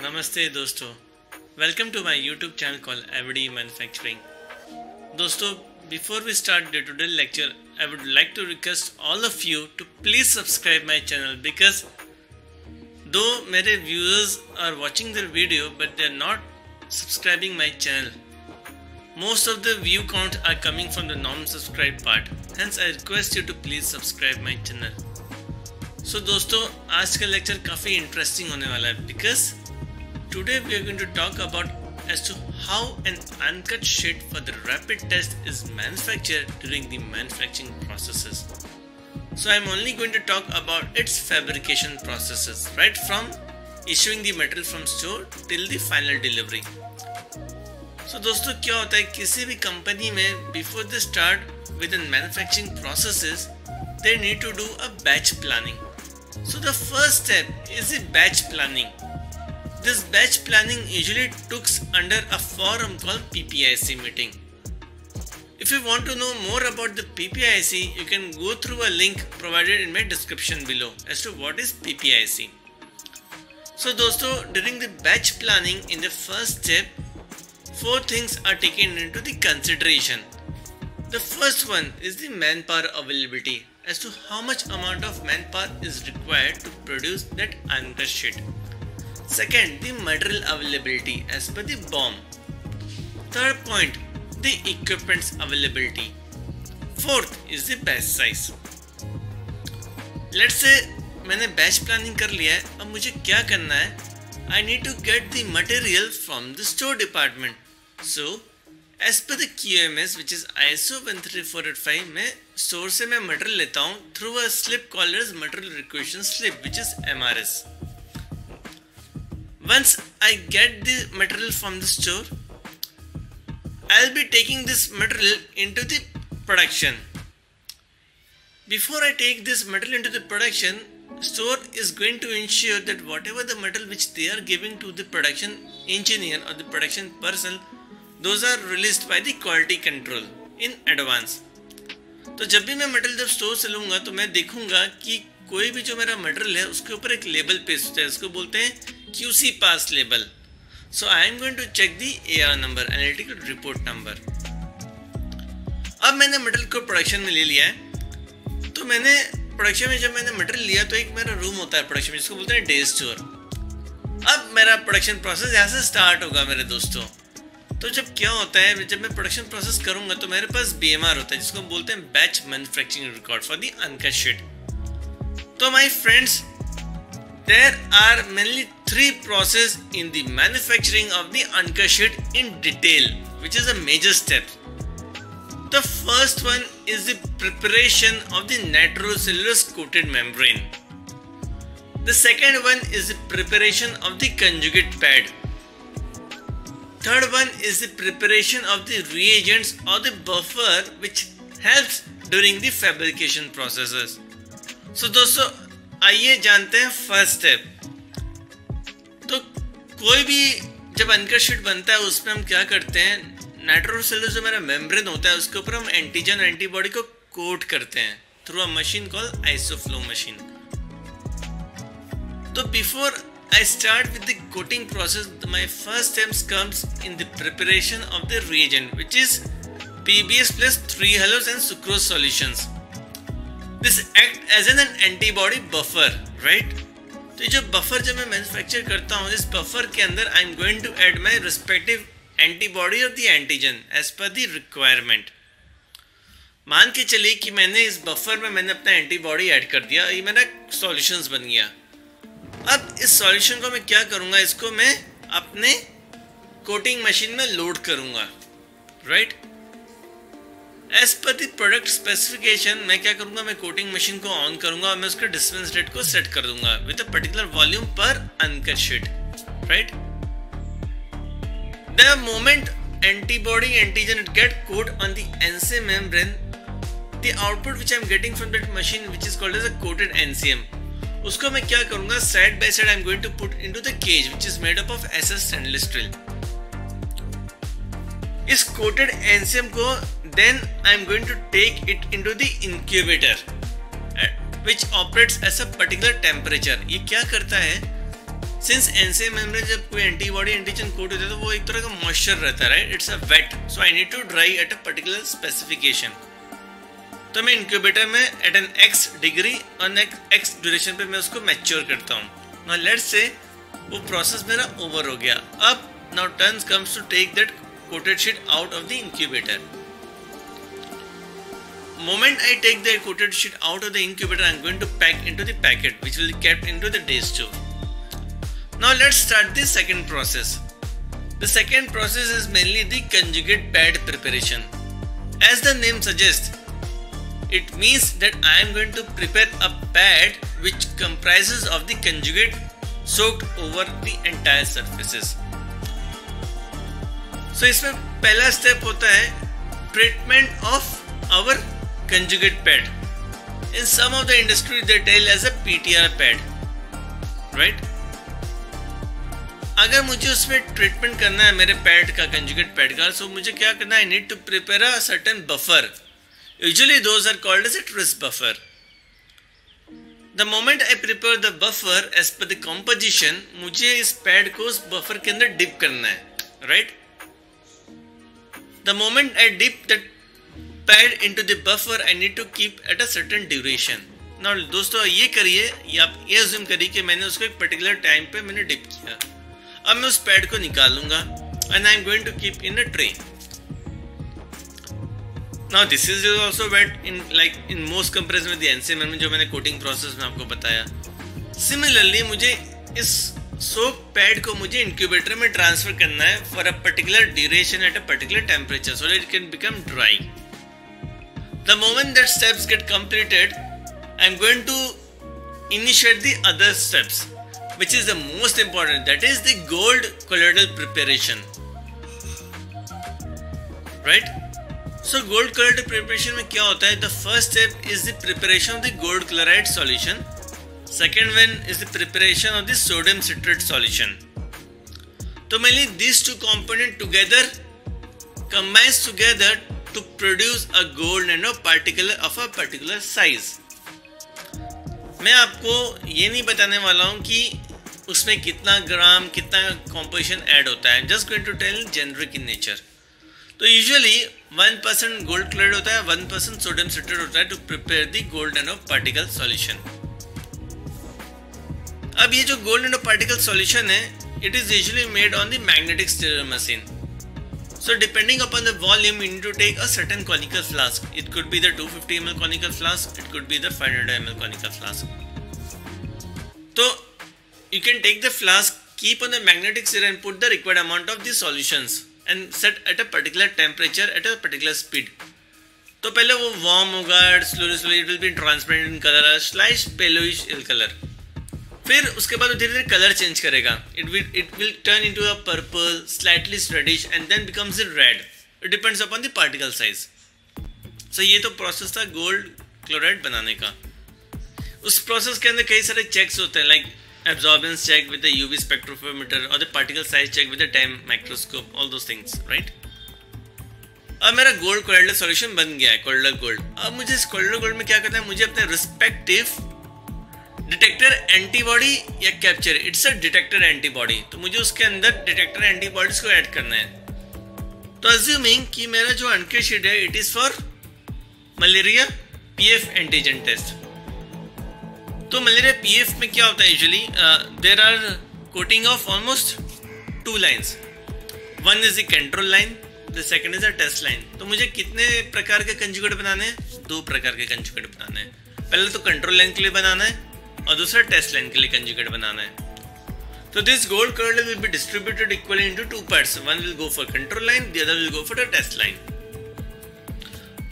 नमस्ते दोस्तों, welcome to my YouTube channel call एवडी मैन्युफैक्चरिंग। दोस्तों, before we start day to day lecture, I would like to request all of you to please subscribe my channel because though मेरे viewers are watching this video but they are not subscribing my channel. Most of the view count are coming from the non-subscribed part. Hence, I request you to please subscribe my channel. So दोस्तों, आज का lecture काफ़ी interesting होने वाला है because today we are going to talk about as to how an uncut sheet for the rapid test is manufactured during the manufacturing processes. So I am only going to talk about its fabrication processes, right from issuing the material from store till the final delivery. So दोस्तों, क्या होता है किसी भी company में before they start with the manufacturing processes, they need to do a batch planning. So the first step is the batch planning. This batch planning usually takes under a forum called PPIC meeting. If you want to know more about the PPIC, you can go through a link provided in my description below as to what is PPIC. So दोस्तों, during the batch planning in the first step, 4 things are taken into the consideration. The first one is the manpower availability as to how much amount of manpower is required to produce that uncut sheet. Second, the material availability as per the BOM. Third point, the equipment's availability. Fourth is the batch size. Let's say मैंने batch planning कर लिया है, अब मुझे क्या करना है? I need to get the material from the store department. So, as per the QMS, which is ISO 13485, मैं store से मैं material लेता हूँ through a slip called as material requisition slip, which is MRS. Once I get the material from the store, I'll be taking this material into the production. Before I take this material into the production, store is going to ensure that whatever the material which they are giving to the production engineer or the production person, those are released by the quality control in advance. तो जब भी मैं material जब store से लूँगा तो मैं देखूँगा कि कोई भी जो मेरा मटेरियल है उसके ऊपर एक लेबल पेस्ट होता है, उसको बोलते हैं QC pass label. So I am going to check the AR number, analytical report number. अब मैंने मटेरियल को प्रोडक्शन में ले लिया है, तो मैंने प्रोडक्शन में जब मैंने मटेरियल लिया तो एक मेरा रूम होता है प्रोडक्शन में जिसको बोलते हैं डे स्टोर. अब मेरा प्रोडक्शन प्रोसेस यहाँ से स्टार्ट होगा मेरे दोस्तों. तो जब क्या होता है, जब मैं प्रोडक्शन प्रोसेस करूँगा तो मेरे पास BMR होता है जिसको बोलते हैं batch manufacturing record for the uncut sheet. तो my friends, there are mainly 3 processes in the manufacturing of the uncut sheet in detail, which is a major step. The first one is the preparation of the nitrocellulose coated membrane. The second one is the preparation of the conjugate pad. Third one is the preparation of the reagents or the buffer which helps during the fabrication processes. So दोस्तों, आइए जानते हैं first step. तो कोई भी जब uncut sheet बनता है उसमें हम क्या करते हैं, नाइट्रोसेलुलोज जो मेरा मेम्ब्रेन होता है उसके ऊपर हम एंटीजन एंटीबॉडी को कोट करते हैं through a machine called isoflow machine. तो before I start with the coating process, my first steps comes in the preparation of the reagent which is PBS plus 3 halos and sucrose solutions. This act as an antibody buffer, right? तो ये जो buffer जब मैं manufacture करता हूँ, इस buffer के अंदर I am going to add my respective antibody और द एंटीजन एज पर द रिक्वायरमेंट. मान के चलिए कि मैंने इस बफर में मैंने अपना एंटीबॉडी ऐड कर दिया, ये मेरा सॉल्यूशंस बन गया. अब इस सॉल्यूशन को मैं क्या करूँगा, इसको मैं अपने कोटिंग मशीन में लोड करूँगा, राइट? एज पर द प्रोडक्ट स्पेसिफिकेशन मैं क्या करूँगा, मैं कोटिंग मशीन को ऑन करूँगा और मैं उसके डिस्पेंस रेट को सेट कर दूंगा विद अ पर्टिकुलर वॉल्यूम पर uncut sheet, right? The moment antibody antigen get coat on the NCM membrane, the output which I am getting from that machine which is called as a coated NCM, उसको मैं क्या करूँगा, side by side I am going to put into the cage which is made up of SS stainless steel. इस coated NCM को then I am going to take it into the incubator which operates as a particular temperature. ये क्या करता है, since NCMM में जब कोई antibody antigen coat होता है तो वो एक तरह का मॉइस्चर रहता है, right? It's a wet, so I need to dry at a particular specification. तो मैं इंक्यूबेटर में एट एन x डिग्री और x ड्यूरेशन पे मैं उसको मैच्योर करता हूँ। नाउ लेट्स से वो प्रोसेस मेरा ओवर हो गया। अब now turn comes to take that coated sheet out of the incubator. Moment I take the coated sheet out of the incubator, I am going to pack into the packet, which will be kept into the day store. Now let's start the second process. The second process is mainly the conjugate pad preparation. As the name suggests, it means that I am going to prepare a pad which comprises of the conjugate soaked over the entire surfaces. So इसमें पहला step होता है treatment of our conjugate pad. In some of the industry they tell as a PTR pad, right? अगर मुझे उसमें treatment करना है मेरे पैड का, कंजुगेट पैड का, so मुझे क्या करना है? I need to prepare a certain buffer. Usually those are called as a twist buffer. The moment I prepare the buffer as per the composition, मुझे इस पैड को उस बफर के अंदर डिप करना है, right? The moment I dip that pad into the buffer, I need to keep at a certain duration. Now दोस्तों ये करिए, या आप ये assume करिए कि मैंने उसको एक particular टाइम पे मैंने डिप किया। अब मैं उस पैड को निकालूंगा and I am going to keep in a tray. Now this is also wet in most comparison with the NCMM जो मैंने कोटिंग प्रोसेस में आपको बताया। Similarly मुझे इस सोप पैड को मुझे इंक्यूबेटर में ट्रांसफर करना है for a particular duration at a particular temperature so that it can become dry. The moment that steps get completed, I am going to initiate the other steps, which is the most important. That is the gold colloidal preparation, right? So gold colloidal preparation में क्या होता है? The first step is the preparation of the gold chloride solution. Second one is the preparation of the sodium citrate solution. So mainly these two components together combines together to produce a gold nanoparticle of a particular size. मैं आपको ये नहीं बताने वाला हूँ कि उसमें कितना ग्राम कितना कॉम्पोजिशन ऐड होता है. Just going to tell generic in nature. तो यूजुअली 1% गोल्ड क्लोराइड होता है, 1% सोडियम सिट्रेट होता है to prepare the gold nano particle solution. अब ये जो गोल्ड नैनो पार्टिकल सॉल्यूशन है, it is usually made on the magnetic stirrer machine. So depending upon the volume, you need to take a certain conical flask. It could be the 250 ml conical flask. It could be the 500 ml conical flask. So you can take the flask, keep on the magnetic stirrer and put the required amount of the solutions and set at a particular temperature at a particular speed. तो पहले वो warm होगा, slowly it will be transparent in color, slight paleyish color. फिर उसके बाद वो धीरे धीरे कलर चेंज करेगा. It will turn into a purple, slightly reddish and then becomes red. It depends upon the particle size. So ये तो process था गोल्ड क्लोराइड बनाने का. उस प्रोसेस के अंदर कई सारे चेक्स होते हैं, like absorbance check with the UV spectrophotometer और the particle size check with the time microscope, all those things, right. अब मेरा गोल्ड कोलोइडल सॉल्यूशन बन गया है, कोलोइडल गोल्ड. अब मुझे इस कोलोइडल गोल्ड में क्या करना है? मुझे अपने रिस्पेक्टिव डिटेक्टर एंटीबॉडी या capture, it's a detector antibody, तो मुझे उसके अंदर डिटेक्टर एंटीबॉडीज को ऐड करना है. तो अज्यूमिंग कि मेरा जो अनके शीट है it is for malaria PF antigen test. तो मलेरिया पीएफ में क्या होता है? Usually there are coating of almost 2 lines. One is the control line, the second is a test line. तो मुझे कितने प्रकार के कंजुगेट बनाने हैं? 2 प्रकार के कंजुगेट बनाने हैं. पहले तो कंट्रोल लाइन के लिए बनाना है और दूसरा टेस्ट लाइन के लिए कंजुगेट बनाना है. So this gold colloid will be distributed equally into 2 parts. One will go for control line, the other will go for the test line.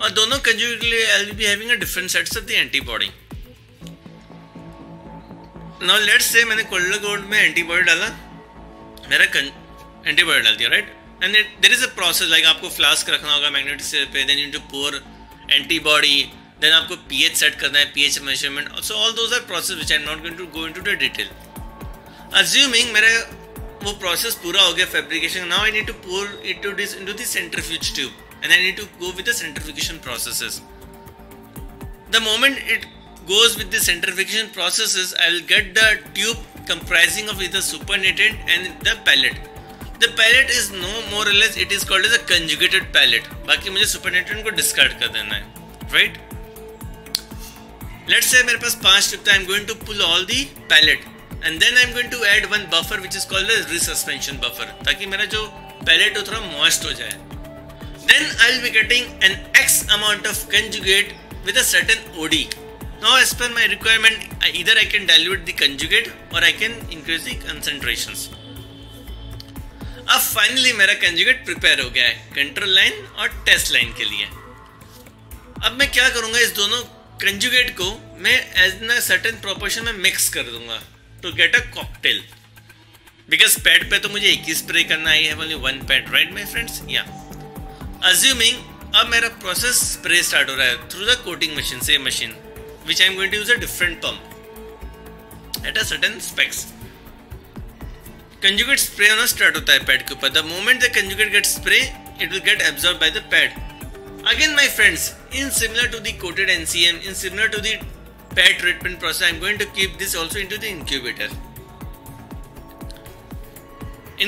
और दोनों कंजुगेट के लिए I will be having a different sets of the antibody. Now let's say मैंने colloidal gold में antibody डाला, मेरा antibody डाल दिया, right? And there is a process, like आपको फ्लास्क रखना होगा मैग्नेटिक स्टीरर पे, then you need to pour antibody, then आपको pH सेट करना है, pH measurement. So all those are process which I am not going to go into the detail. Assuming मेरा वो process पूरा हो गया fabrication, now I need to pour it into the centrifuge tube and I need to go with the centrifugation processes. The moment it goes with the centrifugation processes, I will get the tube comprising of either supernatant and the pellet. The pellet is no more or less, it is called as a conjugated pellet. बाकी मुझे supernatant को discard कर देना है, right? Let's say मेरे पास 5 tube था, I'm going to pull all the pellet and then I'm going to add one buffer which is called as resuspension buffer, ताकि मेरा जो pellet हो थोड़ा moist हो जाए. Then I'll be getting an X amount of conjugate with a certain OD. Now as per my requirement, either I can dilute the conjugate or I can increase the concentrations. अब finally मेरा conjugate prepare हो गया है control line और test line के लिए. अब मैं क्या करूंगा, इस दोनों कंजुगेट को मैं एज इन सर्टेन प्रोपोर्शन में मिक्स कर दूंगा to get a cocktail. Because pad पे तो मुझे एक ही स्प्रे करना है, have only one pad, right my friends. या अज्यूमिंग अब मेरा प्रोसेस स्प्रे स्टार्ट हो रहा है through the coating machine, same machine which I am going to use a different pump at a certain specs. Conjugate spray होना start होता है pad के ऊपर. The moment the conjugate gets spray, it will get absorbed by the pad. Again, my friends, in similar to the coated NCM, in similar to the pad treatment process, I am going to keep this also into the incubator.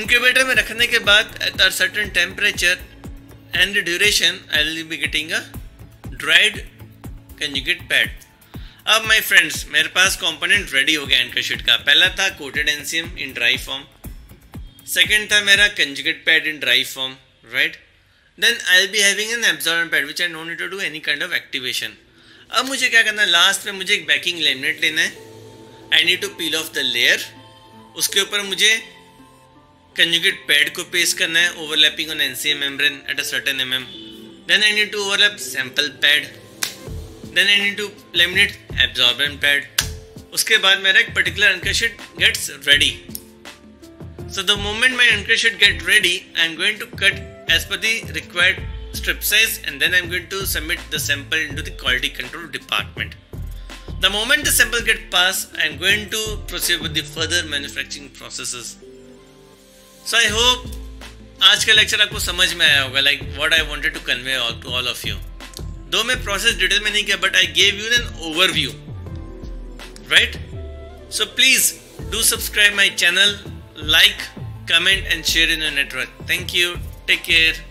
Incubator में रखने के बाद at a certain temperature and the duration, I will be getting a dried conjugate pad. अब my friends मेरे पास component ready हो गया anchor sheet का. पहला था coated NCM in dry form, second था मेरा conjugate pad in dry form, right. Then I will be having an absorbent pad which I don't need to do any kind of activation. अब मुझे क्या करना है, लास्ट में मुझे एक बैकिंग लैमिनेट लेना है. I need to peel off the layer. उसके ऊपर मुझे कंजुगेट पैड को पेस्ट करना है overlapping on NCM membrane at a certain mm. Then I need to overlap sample pad. Then I need to laminate absorbent pad. उसके बाद मेरा एक particular anchor sheet gets ready. So the moment my anchor sheet get ready, I am going to cut as per the required strip size and then I am going to submit the sample into the quality control department. The moment the sample get passed, I am going to proceed with the further manufacturing processes. So I hope आज का lecture आपको समझ में आया होगा, like what I wanted to convey to all of you. दो मैं process detail में नहीं किया but I gave you an overview, right. So please do subscribe my channel, like, comment and share in your network. Thank you, take care.